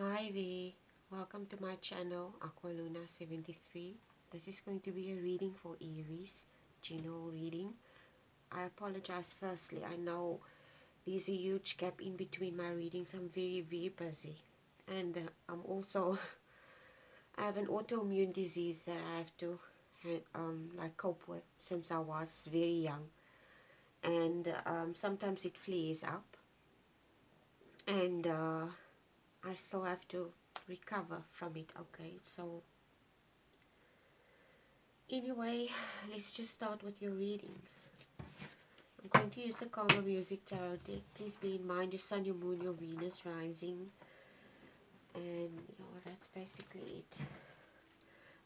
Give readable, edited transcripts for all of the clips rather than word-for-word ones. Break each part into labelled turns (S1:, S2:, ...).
S1: Hi there, welcome to my channel Aqualuna73. This is going to be a reading for Aries, general reading. I apologize firstly, I know there's a huge gap in between my readings. I'm very busy, and I'm also I have an autoimmune disease that I have to like cope with since I was very young, and sometimes it flares up, and I still have to recover from it. Okay, so anyway, let's just start with your reading. I'm going to use the Karma Music Tarot deck. Please be in mind your Sun, your Moon, your Venus rising, and that's basically it.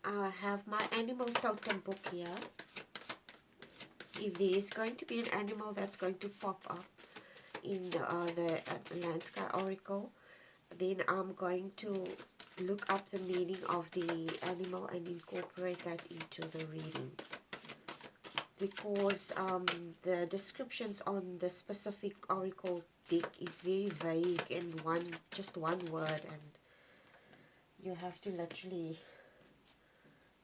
S1: I have my animal totem book here. If there is going to be an animal that's going to pop up in the Land Sky Oracle, then I'm going to look up the meaning of the animal and incorporate that into the reading, because the descriptions on the specific oracle deck is very vague and just one word, and you have to literally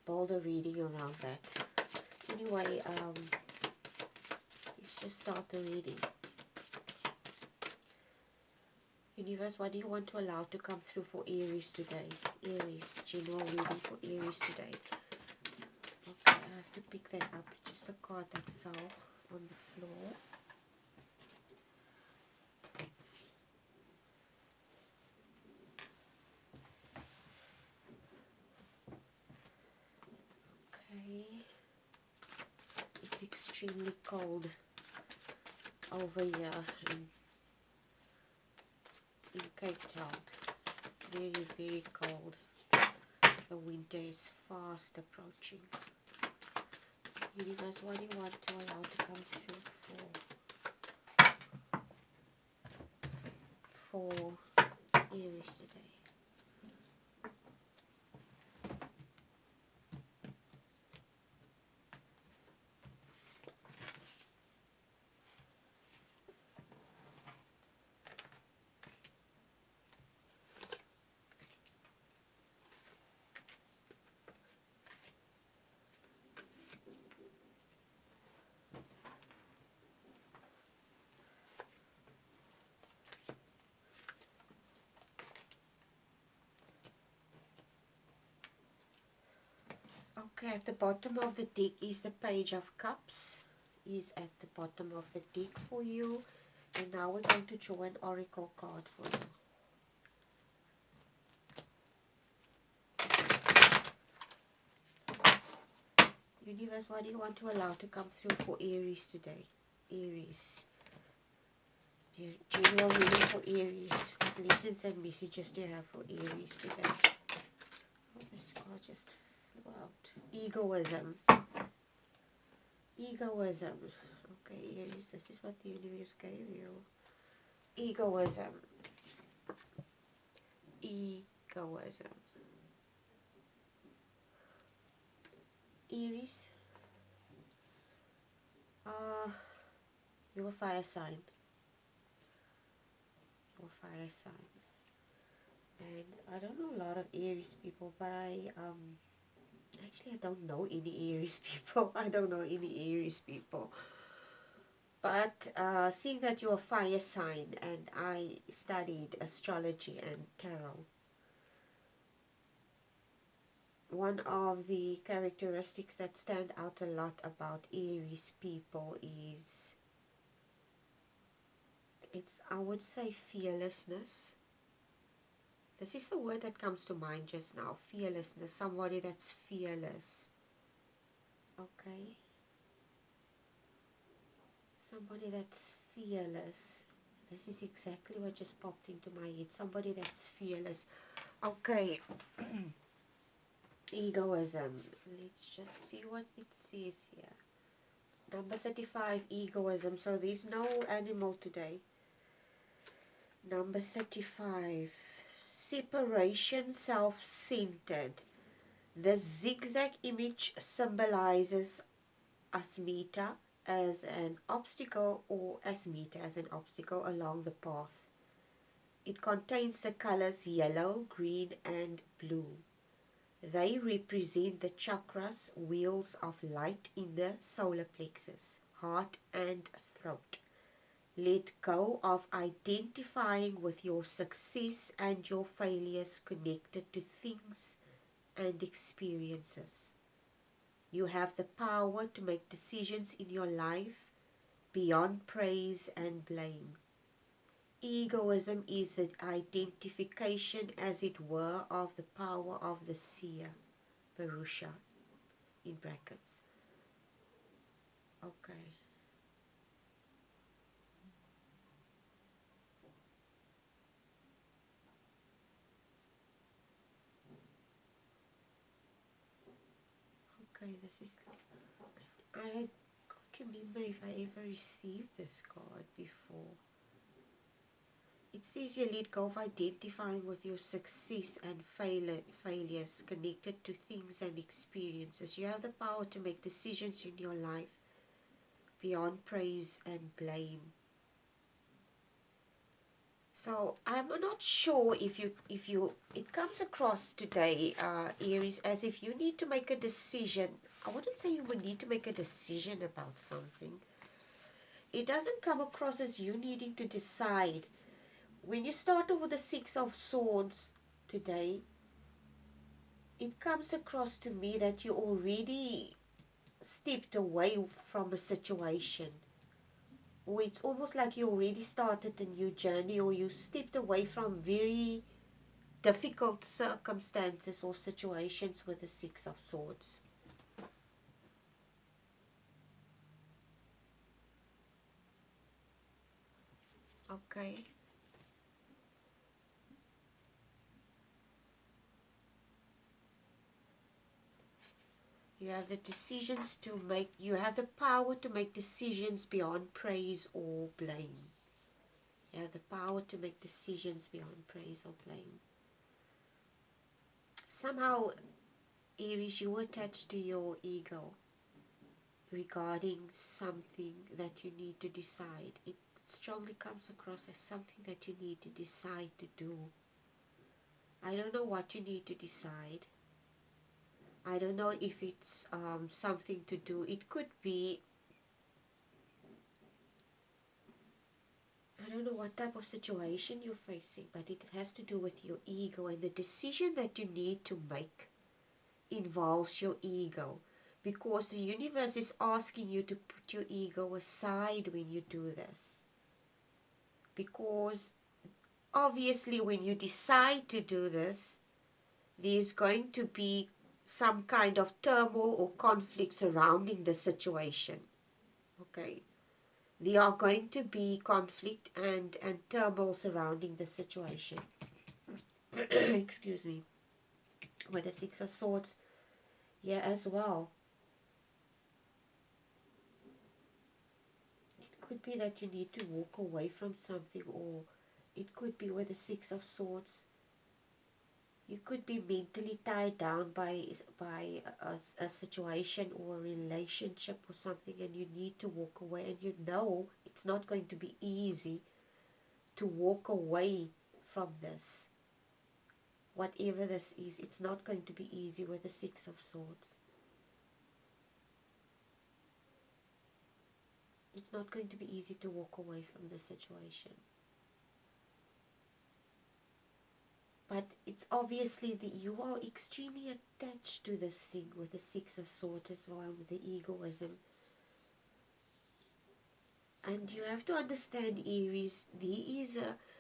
S1: build a reading around that. Anyway, let's just start the reading. Universe, what do you want to allow to come through for Aries today? Aries, general reading for Aries today. Okay, I have to pick that up. Just a card that fell on the floor. Okay. It's extremely cold over here in Cape Town. Very cold. The winter is fast approaching. Universe, what do you want to allow to come through for Aries today? Okay, at the bottom of the deck is the Page of Cups. Is at the bottom of the deck for you. And now we're going to draw an oracle card for you. Universe, what do you want to allow to come through for Aries today? Aries. General reading for Aries. What lessons and messages do you have for Aries today? Oh, this card just flew out. Egoism. Egoism. Okay, Aries, this is what the universe gave you. Egoism. Egoism. Aries. You're a fire sign. You're a fire sign. And I don't know a lot of Aries people, but actually I don't know any Aries people. I don't know any Aries people. But seeing that you're a fire sign, and I studied astrology and tarot, one of the characteristics that stand out a lot about Aries people is, I would say, fearlessness. This is the word that comes to mind just now, fearlessness, somebody that's fearless. Okay? Somebody that's fearless. This is exactly what just popped into my head, somebody that's fearless. Okay. Egoism. Let's just see what it says here. Number 35, egoism. So there's no animal today. Number 35, separation, self-centered. The zigzag image symbolizes asmita as an obstacle, or asmita as an obstacle along the path. It contains the colors yellow, green, and blue. They represent the chakras, wheels of light in the solar plexus, heart, and throat. Let go of identifying with your success and your failures connected to things and experiences. You have the power to make decisions in your life beyond praise and blame. Egoism is the identification, as it were, of the power of the seer, Purusha, in brackets. Okay. Okay, this is... I can't remember if I ever received this card before. It says you let go of identifying with your success and failures connected to things and experiences. You have the power to make decisions in your life beyond praise and blame. So I'm not sure if you it comes across today, Aries, as if you need to make a decision. I wouldn't say you would need to make a decision about something. It doesn't come across as you needing to decide. When you start off with the Six of Swords today, it comes across to me that you already stepped away from a situation. Or it's almost like you already started a new journey, or you stepped away from very difficult circumstances or situations with the Six of Swords. Okay. You have the decisions to make, you have the power to make decisions beyond praise or blame. You have the power to make decisions beyond praise or blame. Somehow, Aries, you attach to your ego regarding something that you need to decide. It strongly comes across as something that you need to decide to do. I don't know what you need to decide. I don't know if it's something to do. It could be, I don't know what type of situation you're facing, but it has to do with your ego, and the decision that you need to make involves your ego, because the universe is asking you to put your ego aside when you do this. Because obviously when you decide to do this, there's going to be some kind of turmoil or conflict surrounding the situation. Okay. There are going to be conflict and turmoil surrounding the situation. Excuse me. With the Six of Swords here as well. It could be that you need to walk away from something, or it could be with the Six of Swords. You could be mentally tied down by a situation or a relationship or something, and you need to walk away, and you know it's not going to be easy to walk away from this. Whatever this is, it's not going to be easy with the Six of Swords. It's not going to be easy to walk away from the situation. But it's obviously that you are extremely attached to this thing with the Six of Swords as well, with the egoism. And you have to understand, Aries,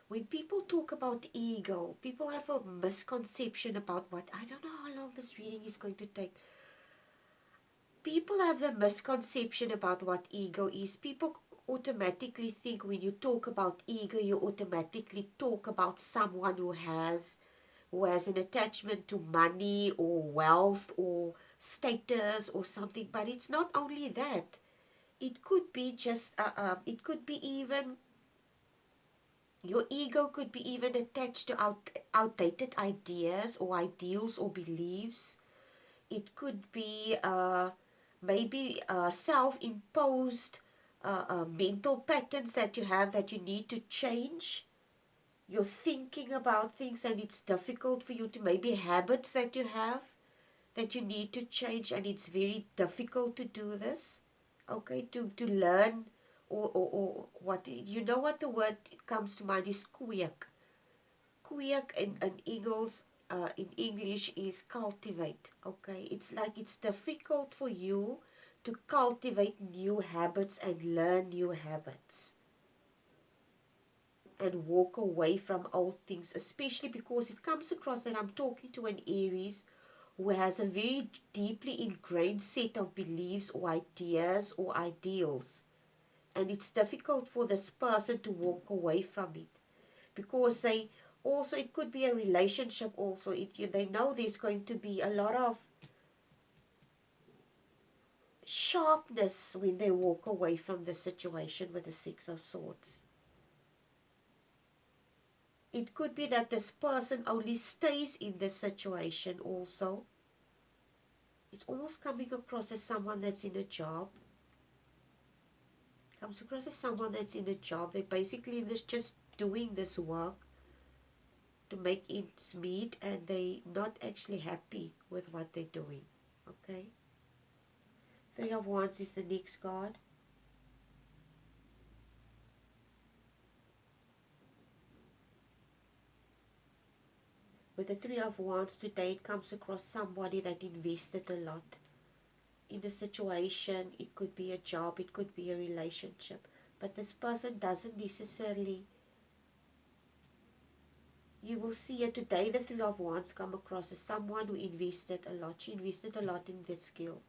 S1: when people talk about ego, people have a misconception about what, I don't know how long this reading is going to take. People have the misconception about what ego is. People automatically think when you talk about ego, you automatically talk about someone who has an attachment to money or wealth or status or something. But it's not only that. It could be just, it could be even, your ego could be even attached to outdated ideas or ideals or beliefs. It could be maybe self-imposed mental patterns that you have that you need to change. you're thinking about things and it's difficult for you to, maybe habits that you have that you need to change, and it's very difficult to do this, okay, to learn, or what, you know what the word comes to mind is kweek. Kweek in English is cultivate, okay? It's like it's difficult for you to cultivate new habits and learn new habits and walk away from old things, especially because it comes across that I'm talking to an Aries who has a very deeply ingrained set of beliefs or ideas or ideals. And it's difficult for this person to walk away from it, because they also, it could be a relationship also. They know there's going to be a lot of sharpness when they walk away from the situation with the Six of Swords. It could be that this person only stays in this situation also. It's almost coming across as someone that's in a job. Comes across as someone that's in a job. They're basically just doing this work to make ends meet, and they're not actually happy with what they're doing. Okay? Three of Wands is the next card. With the Three of Wands today, it comes across somebody that invested a lot in a situation. It could be a job, it could be a relationship. But this person doesn't necessarily, you will see it today, the Three of Wands come across as someone who invested a lot. She invested a lot in this skill.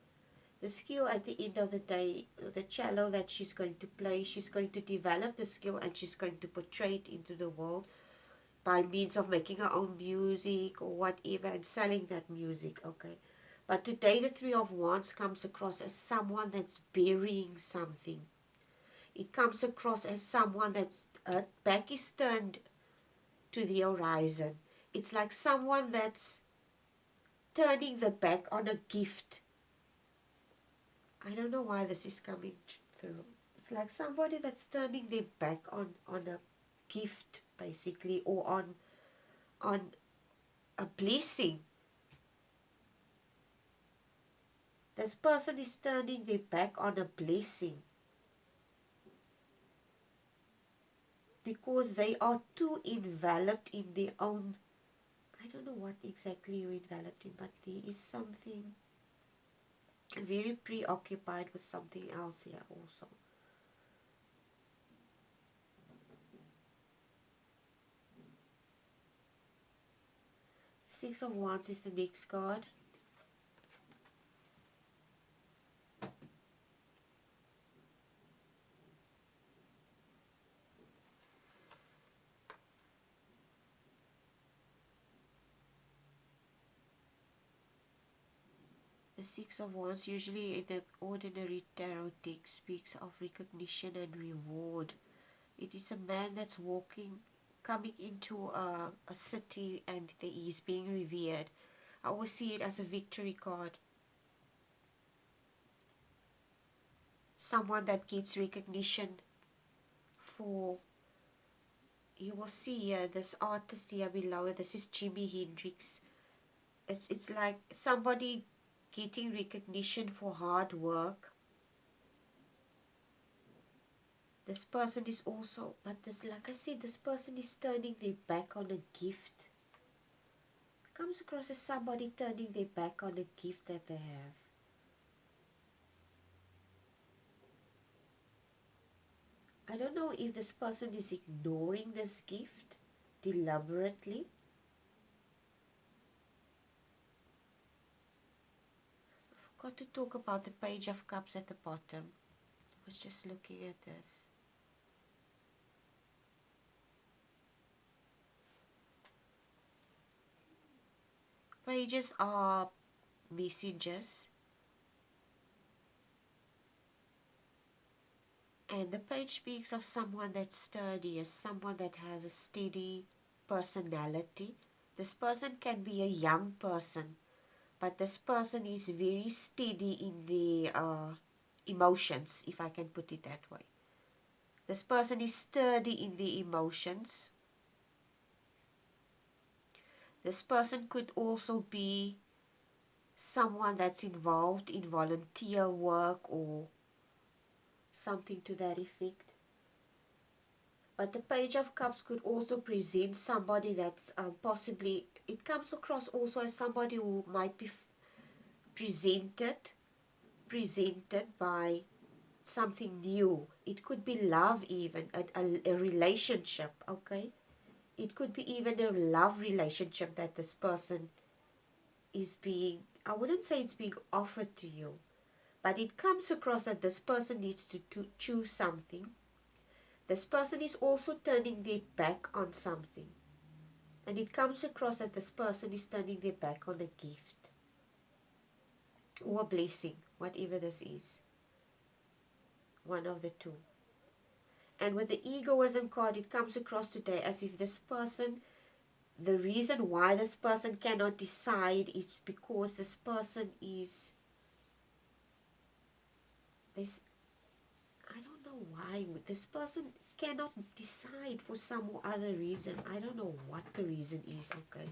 S1: The skill, at the end of the day, the cello that she's going to play, she's going to develop the skill and she's going to portray it into the world by means of making her own music or whatever and selling that music, okay? But today the Three of Wands comes across as someone that's burying something. It comes across as someone that's back is turned to the horizon. It's like someone that's turning the back on a gift. I don't know why this is coming through. It's like somebody that's turning their back on a gift, basically, or on a blessing. This person is turning their back on a blessing because they are too enveloped in their own, I don't know what exactly you're enveloped in, but there is something very preoccupied with something else here also. Six of Wands is the next card. The Six of Wands, usually in the ordinary tarot deck, speaks of recognition and reward. It is a man that's coming into a city, and he's being revered. I always see it as a victory card. Someone that gets recognition for, you will see here, this artist here below, this is Jimi Hendrix. It's like somebody getting recognition for hard work. This person is also, but this, like I said, this person is turning their back on a gift. Comes across as somebody turning their back on a gift that they have. I don't know if this person is ignoring this gift deliberately. I forgot to talk about the Page of Cups at the bottom. I was just looking at this. Pages are messages. And the page speaks of someone that's sturdy, as someone that has a steady personality. This person can be a young person, but this person is very steady in their emotions, if I can put it that way. This person is sturdy in the emotions. This person could also be someone that's involved in volunteer work or something to that effect. But the Page of Cups could also present somebody that's possibly, it comes across also as somebody who might be presented by something new. It could be love, even a relationship, okay? It could be even a love relationship that this person is being, I wouldn't say it's being offered to you, but it comes across that this person needs to choose something. This person is also turning their back on something. And it comes across that this person is turning their back on a gift or a blessing, whatever this is. One of the two. And with the egoism card, it comes across today as if this person, the reason why this person cannot decide is because this person is, this, I don't know why, this person cannot decide for some other reason. I don't know what the reason is, okay?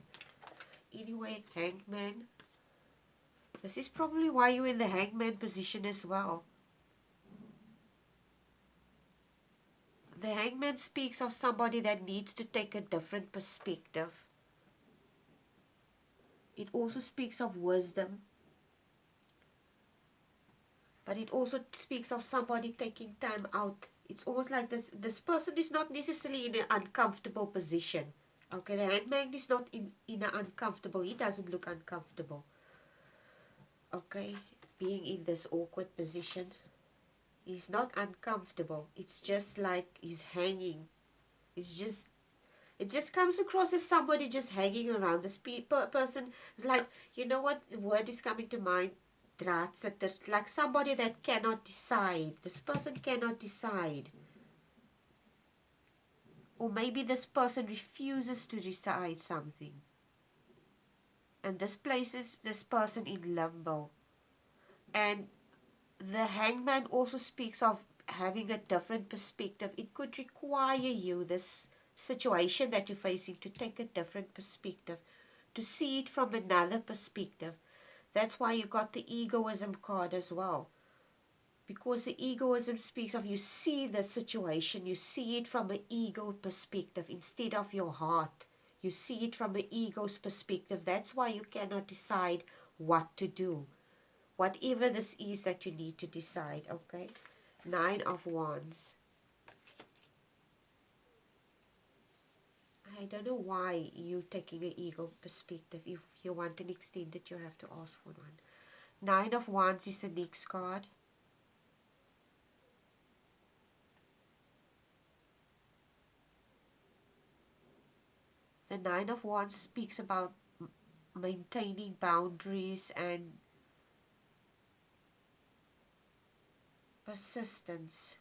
S1: Anyway, Hangman. This is probably why you're in the Hangman position as well. The Hangman speaks of somebody that needs to take a different perspective. It also speaks of wisdom. But it also speaks of somebody taking time out. It's almost like this person is not necessarily in an uncomfortable position. Okay, the Hangman is not in an uncomfortable. He doesn't look uncomfortable. Okay, being in this awkward position. He's not uncomfortable. It's just like he's hanging. It just comes across as somebody just hanging around. This person is like, you know what the word is coming to mind? Draadsitters, like somebody that cannot decide. This person cannot decide. Or maybe this person refuses to decide something. And this places this person in limbo. And the Hangman also speaks of having a different perspective. It could require you, this situation that you're facing, to take a different perspective, to see it from another perspective. That's why you got the egoism card as well. Because the egoism speaks of, you see the situation, you see it from an ego perspective instead of your heart. You see it from an ego's perspective. That's why you cannot decide what to do. Whatever this is that you need to decide, okay? 9 of Wands. I don't know why you're taking an ego perspective. If you want an extended, you have to ask for one. 9 of Wands is the next card. The 9 of Wands speaks about maintaining boundaries and persistence.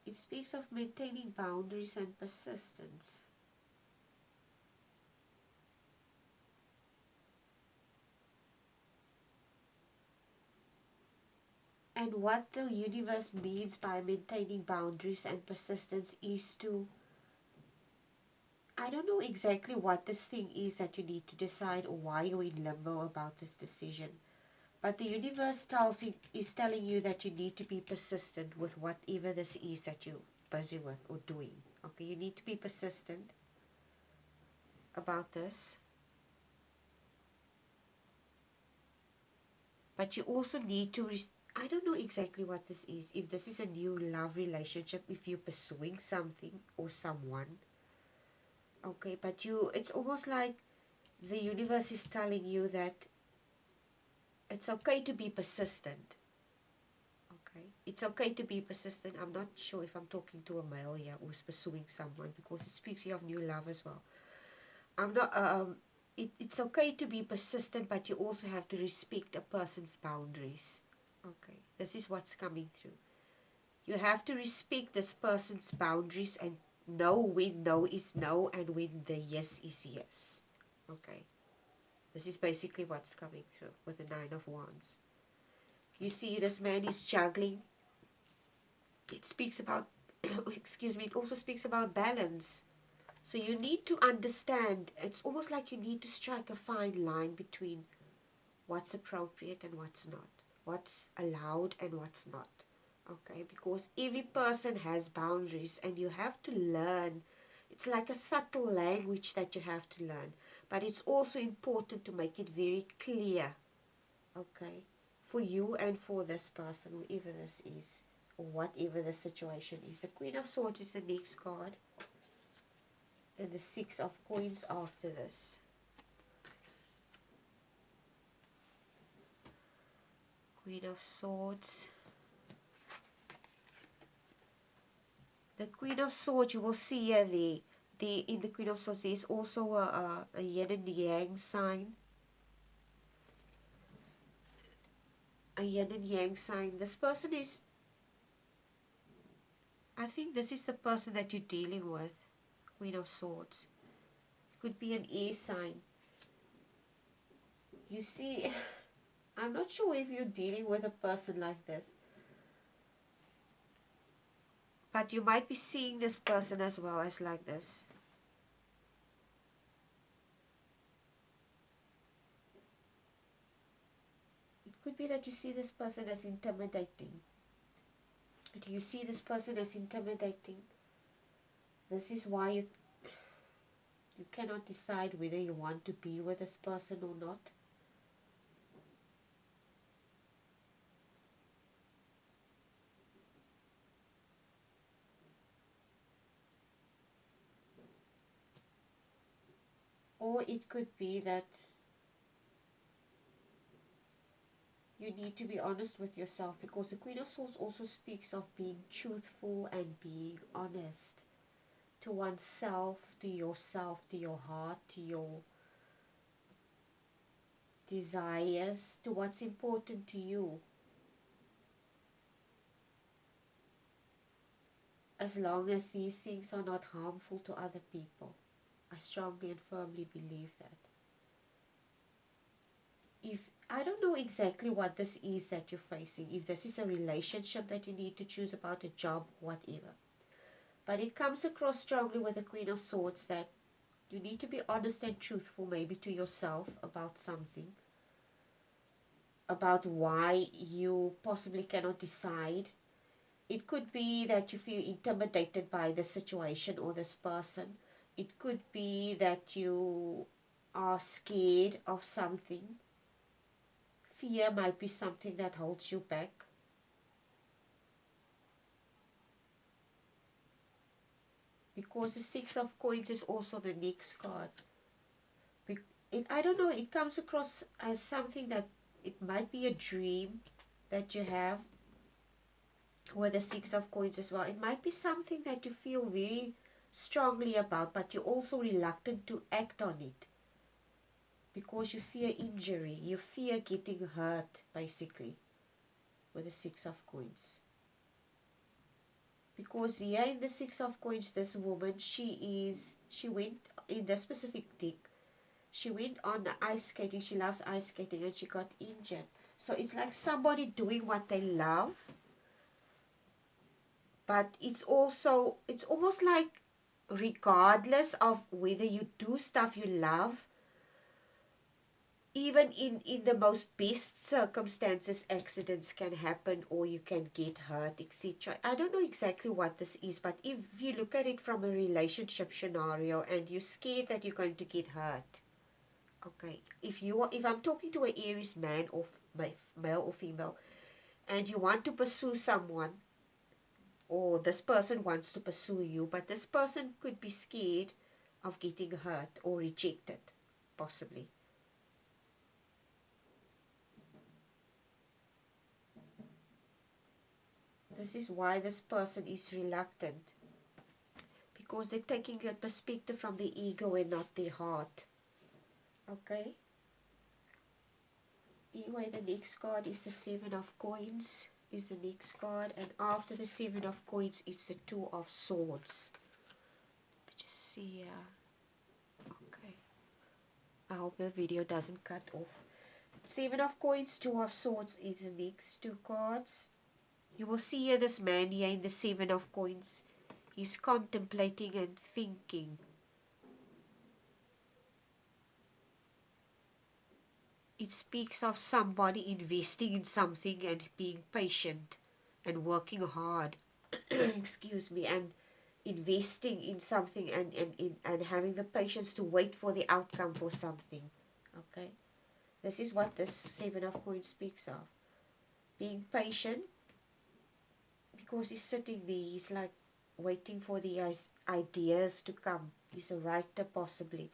S1: It speaks of maintaining boundaries and persistence. And what the universe means by maintaining boundaries and persistence is to, I don't know exactly what this thing is that you need to decide or why you're in limbo about this decision. But the universe is telling you that you need to be persistent with whatever this is that you're busy with or doing. Okay, you need to be persistent about this. But you also need to, I don't know exactly what this is. If this is a new love relationship, if you're pursuing something or someone. Okay, but it's almost like the universe is telling you that it's okay to be persistent. Okay, it's okay to be persistent. I'm not sure if I'm talking to a male here who's pursuing someone, because it speaks here of new love as well. I'm not. It's okay to be persistent, but you also have to respect a person's boundaries. Okay, this is what's coming through. You have to respect this person's boundaries and know when no is no and when the yes is yes. Okay, this is basically what's coming through with the Nine of Wands. You see, this man is juggling. It speaks about, excuse me, it also speaks about balance. So you need to understand, it's almost like you need to strike a fine line between what's appropriate and what's not, what's allowed and what's not. Okay, because every person has boundaries and you have to learn. It's like a subtle language that you have to learn, but it's also important to make it very clear, okay, for you and for this person, whoever this is, or whatever the situation is. The Queen of Swords is the next card, and the Six of Coins after this. Queen of Swords. The Queen of Swords, you will see here, in the Queen of Swords, there's also a yin and yang sign. A yin and yang sign. This person is, I think this is the person that you're dealing with. Queen of Swords. Could be an air sign. You see, I'm not sure if you're dealing with a person like this, but you might be seeing this person as well as like this. It could be that you see this person as intimidating. Do you see this person as intimidating? This is why you cannot decide whether you want to be with this person or not. Or it could be that you need to be honest with yourself, because the Queen of Swords also speaks of being truthful and being honest to oneself, to yourself, to your heart, to your desires, to what's important to you. As long as these things are not harmful to other people. I strongly and firmly believe that. If I don't know exactly what this is that you're facing, if this is a relationship that you need to choose, about a job, whatever. But it comes across strongly with the Queen of Swords that you need to be honest and truthful, maybe to yourself, about something, about why you possibly cannot decide. It could be that you feel intimidated by the situation or this person. It could be that you are scared of something. Fear might be something that holds you back. Because the Six of Coins is also the next card. I don't know, it comes across as something that it might be a dream that you have with the Six of Coins as well. It might be something that you feel very strongly about, but you're also reluctant to act on it because you fear injury, you fear getting hurt, basically, with the Six of Coins. Because here in the Six of Coins, this woman, she went, in this specific deck, she went on ice skating. She loves ice skating and she got injured. So it's like somebody doing what they love, but it's almost like, regardless of whether you do stuff you love, even in the most best circumstances, accidents can happen or you can get hurt, etc. I don't know exactly what this is, but if you look at it from a relationship scenario and you're scared that you're going to get hurt, okay, if I'm talking to an Aries man or male or female, and you want to pursue someone, or this person wants to pursue you, but this person could be scared of getting hurt or rejected, possibly. This is why this person is reluctant, because they're taking a perspective from the ego and not their heart. Okay? Anyway, the next card is the Seven of Coins, is the next card, and after the Seven of Coins, it's the Two of Swords. see here. Okay. I hope the video doesn't cut off. Seven of Coins, Two of Swords is the next two cards. You will see here this man here in the Seven of Coins. He's contemplating and thinking. It speaks of somebody investing in something and being patient and working hard. Excuse me, and investing in something and having the patience to wait for the outcome for something. Okay? This is what this Seven of Coins speaks of. Being patient, because he's sitting there, he's like waiting for the ideas to come. He's a writer possibly.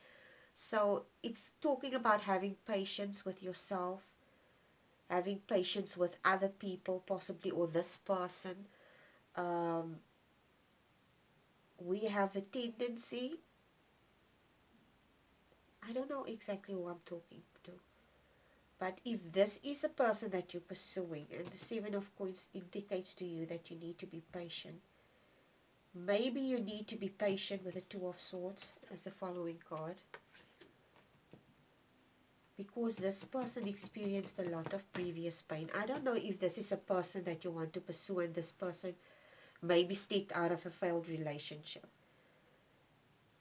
S1: So it's talking about having patience with yourself, having patience with other people possibly, or this person. We have the tendency, I don't know exactly who I'm talking to, but if this is a person that you're pursuing and the Seven of Coins indicates to you that you need to be patient, maybe you need to be patient with the Two of Swords as the following card, because this person experienced a lot of previous pain. I don't know if this is a person that you want to pursue and this person maybe stepped out of a failed relationship.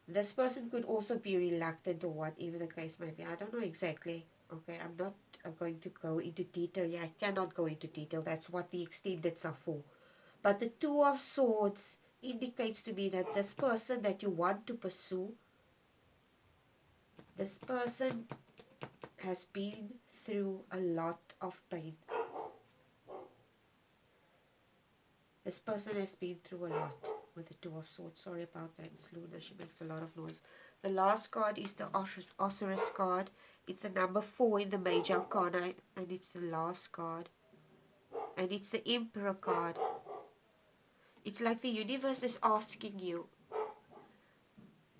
S1: This person could also be reluctant or whatever the case may be. I don't know exactly. Okay, I'm not going to go into detail. Yeah, I cannot go into detail. That's what the extendeds are for. But the Two of Swords indicates to me that this person that you want to pursue, this person has been through a lot of pain. This person has been through a lot with the Two of Swords. Sorry about that. It's Luna. She makes a lot of noise. The last card is the Osiris card. It's the number 4 in the Major Arcana, and it's the last card. And it's the Emperor card. It's like the universe is asking you,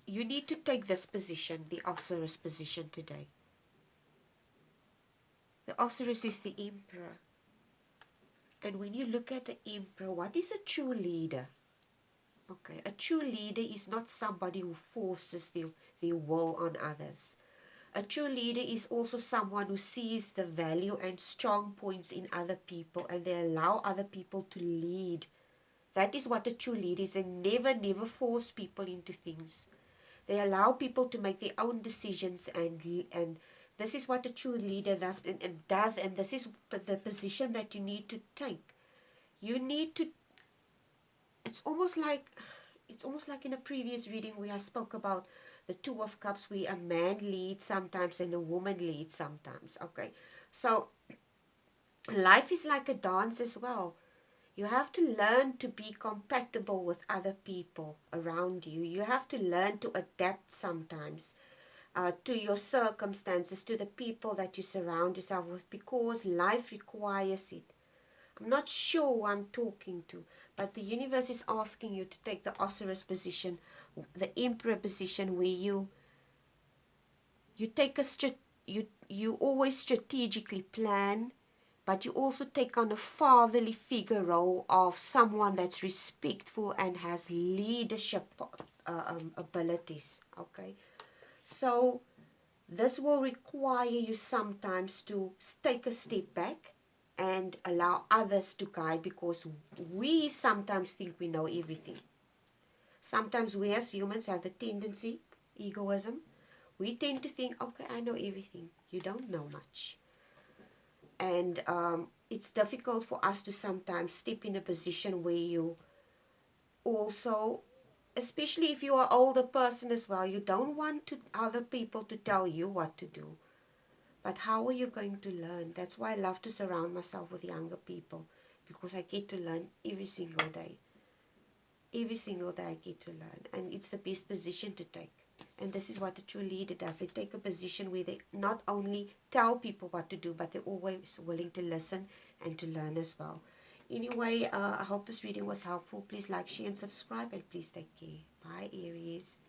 S1: you need to take this position, the Osiris position today. The Osiris is the Emperor. And when you look at the Emperor, what is a true leader? Okay, a true leader is not somebody who forces their will on others. A true leader is also someone who sees the value and strong points in other people and they allow other people to lead. That is what a true leader is. They never force people into things. They allow people to make their own decisions and this is what a true leader does and this is the position that you need to take. You need to, it's almost like in a previous reading where I spoke about the Two of Cups, where a man leads sometimes and a woman leads sometimes. Okay, so life is like a dance as well. You have to learn to be compatible with other people around you. You have to learn to adapt sometimes to your circumstances, to the people that you surround yourself with, because life requires it. I'm not sure who I'm talking to, but the universe is asking you to take the Osiris position, the Emperor position, where you take you always strategically plan, but you also take on a fatherly figure role of someone that's respectful and has leadership abilities. Okay, so this will require you sometimes to take a step back and allow others to guide, because we sometimes think we know everything. Sometimes we as humans have the tendency, egoism, we tend to think, okay, I know everything. You don't know much. And it's difficult for us to sometimes step in a position where you also, especially if you are an older person as well, you don't want other people to tell you what to do. But how are you going to learn? That's why I love to surround myself with younger people, because I get to learn every single day. Every single day I get to learn, and it's the best position to take. And this is what a true leader does. They take a position where they not only tell people what to do, but they're always willing to listen and to learn as well. Anyway, I hope this reading was helpful. Please like, share, and subscribe, and please take care. Bye, Aries.